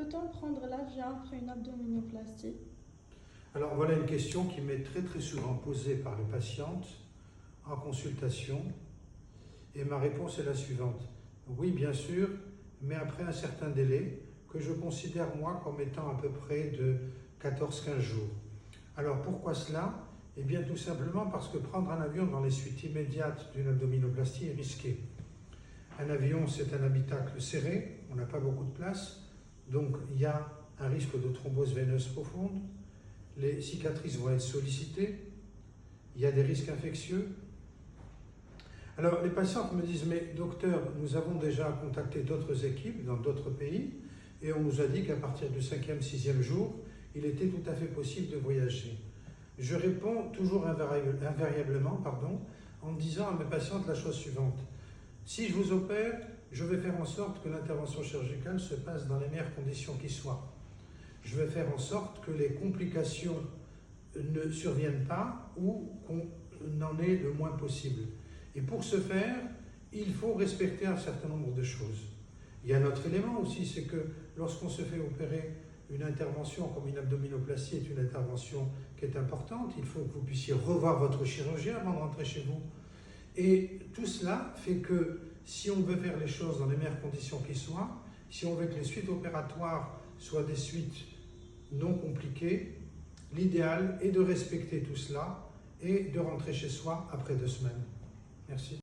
peut-on prendre l'avion après une abdominoplastie? Alors voilà une question qui m'est très souvent posée par les patientes en consultation et ma réponse est la suivante. Oui, bien sûr, mais après un certain délai que je considère moi comme étant à peu près de 14-15 jours. Alors pourquoi cela? Eh bien tout simplement parce que prendre un avion dans les suites immédiates d'une abdominoplastie est risqué. Un avion, c'est un habitacle serré, on n'a pas beaucoup de place, donc il y a un risque de thrombose veineuse profonde, les cicatrices vont être sollicitées, il y a des risques infectieux. Alors les patientes me disent, mais docteur, nous avons déjà contacté d'autres équipes dans d'autres pays et on nous a dit qu'à partir du 5e, 6e jour, il était tout à fait possible de voyager. Je réponds toujours invariablement en disant à mes patientes la chose suivante. Si je vous opère, je vais faire en sorte que l'intervention chirurgicale se passe dans les meilleures conditions qui soient. Je vais faire en sorte que les complications ne surviennent pas ou qu'on en ait le moins possible. Et pour ce faire, il faut respecter un certain nombre de choses. Il y a un autre élément aussi, c'est que lorsqu'on se fait opérer, une intervention comme une abdominoplastie est une intervention qui est importante. Il faut que vous puissiez revoir votre chirurgien avant de rentrer chez vous. Et tout cela fait que si on veut faire les choses dans les meilleures conditions qui soient, si on veut que les suites opératoires soient des suites non compliquées, l'idéal est de respecter tout cela et de rentrer chez soi après 2 semaines. Merci.